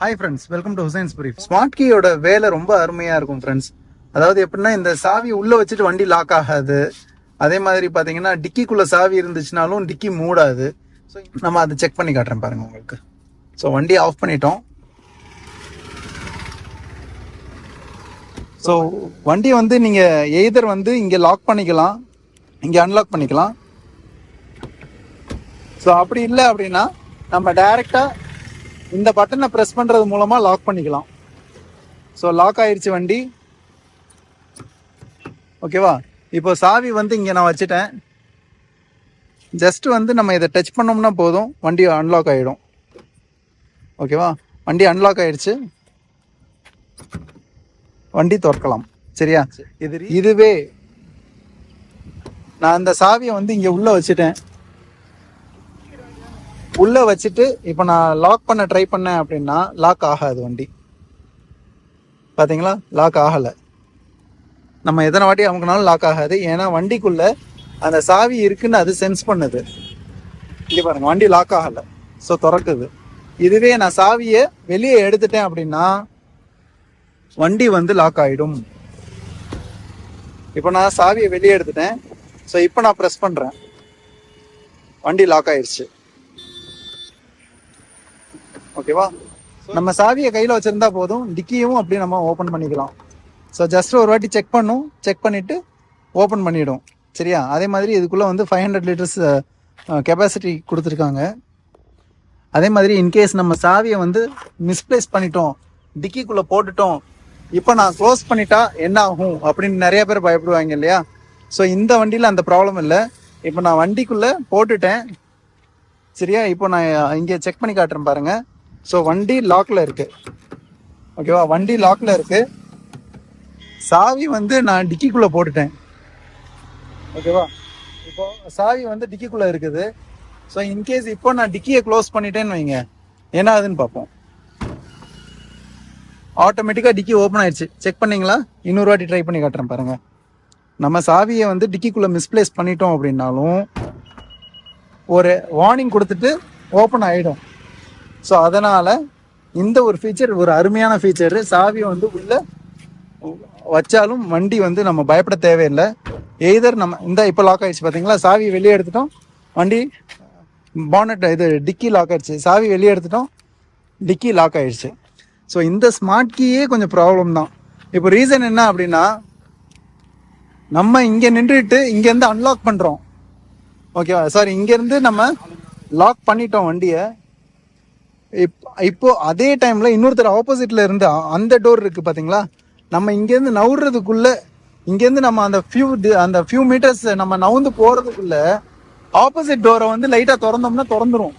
Hi friends, welcome to Hussain's brief. Smart கீயோட வேலை ரொம்ப அருமையாக இருக்கும் ஃப்ரெண்ட்ஸ். அதாவது எப்படின்னா, இந்த சாவி உள்ளே வச்சுட்டு வண்டி லாக் ஆகாது. அதே மாதிரி பார்த்தீங்கன்னா, டிக்கிக்குள்ளே சாவி இருந்துச்சுனாலும் டிக்கி மூடாது. ஸோ நம்ம அதை செக் பண்ணி காட்டுறேன் பாருங்கள் உங்களுக்கு. ஸோ வண்டி ஆஃப் பண்ணிட்டோம். ஸோ வண்டி வந்து நீங்கள் எய்தர் வந்து இங்கே லாக் பண்ணிக்கலாம், இங்கே அன்லாக் பண்ணிக்கலாம். ஸோ அப்படி இல்லை அப்படின்னா நம்ம டைரெக்டாக இந்த பட்டனை ப்ரெஸ் பண்ணுறது மூலமாக லாக் பண்ணிக்கலாம். ஸோ லாக் ஆயிடுச்சு வண்டி. ஓகேவா? இப்போ சாவி வந்து இங்கே நான் வச்சுட்டேன். ஜஸ்ட் வந்து நம்ம இதை டச் பண்ணோம்னா போதும், வண்டி அன்லாக் ஆகிடும். ஓகேவா? வண்டி அன்லாக் ஆயிடுச்சு. வண்டி திறக்கலாம். சரியா? இதுவே நான் அந்த சாவியை வந்து இங்கே உள்ளே வச்சுட்டேன். உள்ளே வச்சுட்டு இப்போ நான் லாக் பண்ண ட்ரை பண்ணேன் அப்படின்னா லாக் ஆகாது வண்டி. பார்த்தீங்களா? லாக் ஆகலை. நம்ம எத்தனை வாட்டி அமுக்கினாலும் லாக் ஆகாது. ஏன்னா வண்டிக்குள்ளே அந்த சாவி இருக்குன்னு அது சென்ஸ் பண்ணுது. இங்கே பாருங்க, வண்டி லாக் ஆகலை. ஸோ திறக்குது. இதுவே நான் சாவியை வெளியே எடுத்துட்டேன் அப்படின்னா வண்டி வந்து லாக் ஆகிடும். இப்போ நான் சாவியை வெளியே எடுத்துட்டேன். ஸோ இப்போ நான் ப்ரெஸ் பண்ணுறேன், வண்டி லாக் ஆயிடுச்சு. ஓகேவா? நம்ம சாவியை கையில் வச்சுருந்தா போதும், டிக்கியும் அப்படியே நம்ம ஓப்பன் பண்ணிக்கலாம். ஸோ ஜஸ்ட் ஒரு வாட்டி செக் பண்ணிவிட்டு ஓப்பன் பண்ணிவிடும். சரியா? அதே மாதிரி இதுக்குள்ளே வந்து 500 லிட்டர்ஸ் கெப்பாசிட்டி கொடுத்துருக்காங்க. அதே மாதிரி இன்கேஸ் நம்ம சாவியை வந்து மிஸ்பிளேஸ் பண்ணிட்டோம், டிக்கிக்குள்ளே போட்டுட்டோம், இப்போ நான் க்ளோஸ் பண்ணிட்டா என்ன ஆகும் அப்படின்னு நிறைய பேர் பயப்படுவாங்க இல்லையா? ஸோ இந்த வண்டியில் அந்த ப்ராப்ளம் இல்லை. இப்போ நான் வண்டிக்குள்ளே போட்டுட்டேன். சரியா? இப்போ நான் இங்கே செக் பண்ணி காட்டுறேன் பாருங்கள். ஸோ வண்டி லாக்கில் இருக்குது. ஓகேவா? வண்டி லாக்கில் இருக்குது. சாவி வந்து நான் டிக்கிக்குள்ளே போட்டுட்டேன். ஓகேவா? இப்போ சாவி வந்து டிக்கிக்குள்ளே இருக்குது. ஸோ இன்கேஸ் இப்போ நான் டிக்கியை க்ளோஸ் பண்ணிட்டேன்னு வைங்க, என்ன ஆகுதுன்னு பார்ப்போம். ஆட்டோமேட்டிக்காக டிக்கி ஓப்பன் ஆயிடுச்சு. செக் பண்ணிங்களா? இன்னொரு வாட்டி ட்ரை பண்ணி காட்டுறேன் பாருங்கள். நம்ம சாவியை வந்து டிக்கிக்குள்ளே மிஸ்பிளேஸ் பண்ணிட்டோம் அப்படின்னாலும் ஒரு வார்னிங் கொடுத்துட்டு ஓப்பன் ஆகிடும். ஸோ அதனால் இந்த ஒரு ஃபீச்சர் ஒரு அருமையான ஃபீச்சரு. சாவியை வந்து உள்ளே வச்சாலும் வண்டி வந்து நம்ம பயப்பட தேவையில்லை. எய்தர் நம்ம இந்த இப்போ லாக் ஆகிடுச்சு பார்த்தீங்களா? சாவி வெளியே எடுத்துட்டோம், வண்டி பானட் இது டிக்கி லாக் ஆகிடுச்சு. சாவி வெளியே எடுத்துட்டோம், டிக்கி லாக் ஆகிடுச்சு. ஸோ இந்த ஸ்மார்ட் கீயே கொஞ்சம் ப்ராப்ளம் தான். இப்போ ரீசன் என்ன அப்படின்னா, நம்ம இங்கே நின்றுட்டு இங்கேருந்து அன்லாக் பண்ணுறோம். ஓகேவா? சாரி, இங்கேருந்து நம்ம லாக் பண்ணிட்டோம் வண்டியை. இப்போ அதே டைமில் இன்னொருத்தர் ஆப்போசிட்டில் இருந்து அந்த டோர் இருக்குது பார்த்தீங்களா? நம்ம இங்கேருந்து நவுறதுக்குள்ளே, இங்கேருந்து நம்ம அந்த ஃபியூ மீட்டர்ஸ் நம்ம நவுந்து போகிறதுக்குள்ளே ஆப்போசிட் டோரை வந்து லைட்டாக திறந்தோம்னா திறந்துரும்.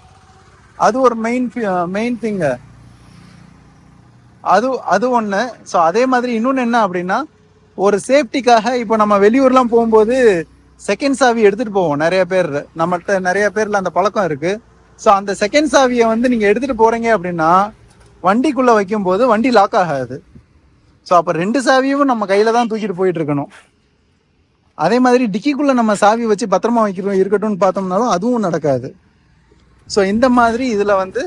அது ஒரு மெயின் திங்கு. அது ஒன்று. ஸோ அதே மாதிரி இன்னொன்று என்ன அப்படின்னா, ஒரு சேஃப்டிக்காக இப்போ நம்ம வெளியூர்லாம் போகும்போது செகண்ட் சாவி எடுத்துகிட்டு போவோம். நிறைய பேர் நம்மகிட்ட நிறைய பேரில் அந்த பழக்கம் இருக்குது. ஸோ அந்த செகண்ட் சாவியை வந்து நீங்கள் எடுத்துகிட்டு போகிறீங்க அப்படின்னா வண்டிக்குள்ளே வைக்கும்போது வண்டி லாக் ஆகாது. ஸோ அப்போ 2 சாவியும் நம்ம கையில் தான் தூக்கிட்டு போயிட்டு இருக்கணும். அதே மாதிரி டிக்கிக்குள்ளே நம்ம சாவி வச்சு பத்திரமா இருக்கட்டும்னு பார்த்தோம்னாலும் அதுவும் நடக்காது. ஸோ இந்த மாதிரி இதில் வந்து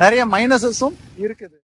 நிறைய மைனஸஸும் இருக்குது.